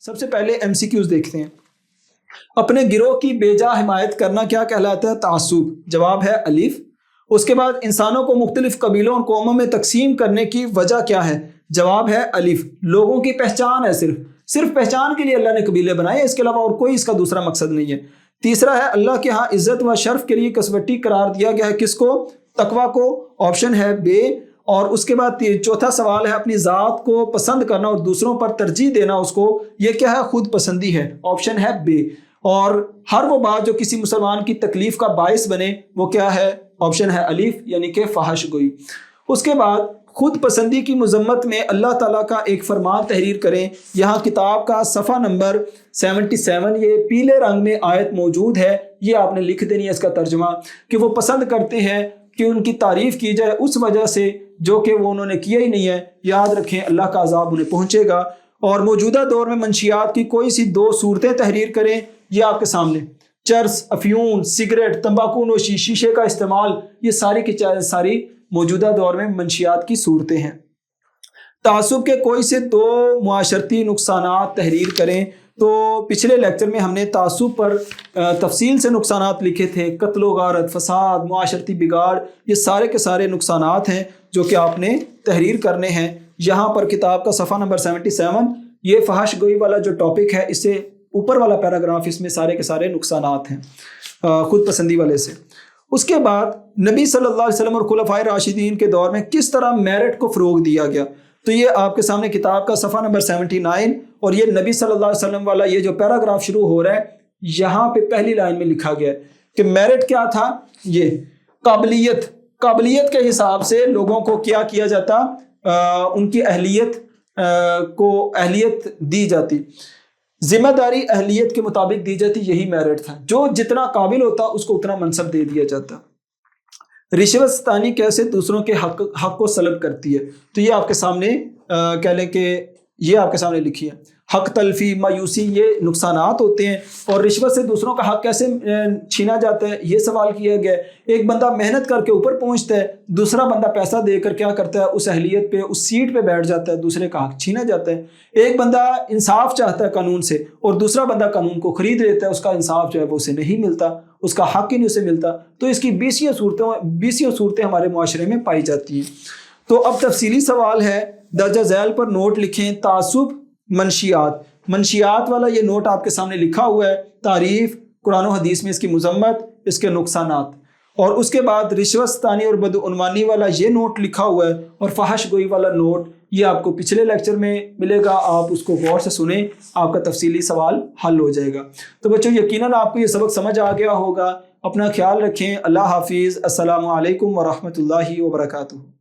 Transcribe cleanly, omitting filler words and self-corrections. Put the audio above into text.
سب سے پہلے MCQs دیکھتے ہیں. اپنے گروہ کی بے جا حمایت کرنا کیا کہلاتا ہے؟ تعصب. جواب ہے الف. اس کے بعد انسانوں کو مختلف قبیلوں اور قوموں میں تقسیم کرنے کی وجہ کیا ہے؟ جواب ہے الف. لوگوں کی پہچان ہے، صرف پہچان کے لیے اللہ نے قبیلے بنائے، اس کے علاوہ اور کوئی اس کا دوسرا مقصد نہیں ہے. تیسرا ہے اللہ کے ہاں عزت و شرف کے لیے کسوٹی قرار دیا گیا ہے کس کو؟ تقویٰ کو. آپشن ہے بے. اور اس کے بعد چوتھا سوال ہے اپنی ذات کو پسند کرنا اور دوسروں پر ترجیح دینا اس کو، یہ کیا ہے؟ خود پسندی ہے. آپشن ہے بے. اور ہر وہ بات جو کسی مسلمان کی تکلیف کا باعث بنے وہ کیا ہے؟ آپشن ہے الف، یعنی کہ فحش گوئی. اس کے بعد خود پسندی کی مذمت میں اللہ تعالیٰ کا ایک فرمان تحریر کریں. یہاں کتاب کا صفحہ نمبر 77 یہ پیلے رنگ میں آیت موجود ہے، یہ آپ نے لکھ دینی ہے اس کا ترجمہ، کہ وہ پسند کرتے ہیں کہ ان کی تعریف کی جائے اس وجہ سے جو کہ وہ انہوں نے کیا ہی نہیں ہے. یاد رکھیں اللہ کا عذاب انہیں پہنچے گا. اور موجودہ دور میں منشیات کی کوئی سی 2 صورتیں تحریر کریں. یہ آپ کے سامنے چرس، افیون، سگریٹ، تمباکو نوشی، شیشے کا استعمال، یہ ساری کی ساری موجودہ دور میں منشیات کی صورتیں ہیں. تعصب کے کوئی سے 2 معاشرتی نقصانات تحریر کریں. تو پچھلے لیکچر میں ہم نے تعصب پر تفصیل سے نقصانات لکھے تھے، قتل و غارت، فساد، معاشرتی بگاڑ، یہ سارے کے سارے نقصانات ہیں جو کہ آپ نے تحریر کرنے ہیں. یہاں پر کتاب کا صفحہ نمبر 77 یہ فحش گوئی والا جو ٹاپک ہے، اس سے اوپر والا پیراگراف، اس میں سارے کے سارے نقصانات ہیں خود پسندی والے سے. اس کے بعد نبی صلی اللہ علیہ وسلم اور خلفائے راشدین کے دور میں کس طرح میرٹ کو فروغ دیا گیا. تو یہ آپ کے سامنے کتاب کا صفحہ نمبر 79 اور یہ نبی صلی اللہ علیہ وسلم والا یہ جو پیراگراف شروع ہو رہا ہے، یہاں پہ پہلی لائن میں لکھا گیا ہے کہ میرٹ کیا تھا؟ یہ قابلیت کے حساب سے لوگوں کو کیا جاتا؟ ان کی اہلیت کو اہلیت دی جاتی، ذمہ داری اہلیت کے مطابق دی جاتی، یہی میرٹ تھا. جو جتنا قابل ہوتا اس کو اتنا منصب دے دیا جاتا. رشوت ستانی کیسے دوسروں کے حق کو سلب کرتی ہے؟ تو یہ آپ کے سامنے کہہ لیں کہ یہ آپ کے سامنے لکھی ہے. حق تلفی، مایوسی، یہ نقصانات ہوتے ہیں. اور رشوت سے دوسروں کا حق کیسے چھینا جاتا ہے یہ سوال کیا گیا ہے. ایک بندہ محنت کر کے اوپر پہنچتا ہے، دوسرا بندہ پیسہ دے کر کیا کرتا ہے؟ اس اہلیت پہ، اس سیٹ پہ بیٹھ جاتا ہے، دوسرے کا حق چھینا جاتا ہے. ایک بندہ انصاف چاہتا ہے قانون سے اور دوسرا بندہ قانون کو خرید لیتا ہے، اس کا انصاف جو ہے وہ اسے نہیں ملتا، اس کا حق ہی نہیں اسے ملتا. تو اس کی 20 صورتیں ہمارے معاشرے میں پائی جاتی ہیں. تو اب تفصیلی سوال ہے، درجہ ذیل پر نوٹ لکھیں. تعصب، منشیات والا یہ نوٹ آپ کے سامنے لکھا ہوا ہے. تعریف، قرآن و حدیث میں اس کی مذمت، اس کے نقصانات. اور اس کے بعد رشوت ستانی اور بدعنوانی والا یہ نوٹ لکھا ہوا ہے. اور فحش گوئی والا نوٹ یہ آپ کو پچھلے لیکچر میں ملے گا، آپ اس کو غور سے سنیں، آپ کا تفصیلی سوال حل ہو جائے گا. تو بچوں یقیناً آپ کو یہ سبق سمجھ آ گیا ہوگا. اپنا خیال رکھیں. اللہ حافظ. السلام علیکم ورحمۃ اللہ وبرکاتہ.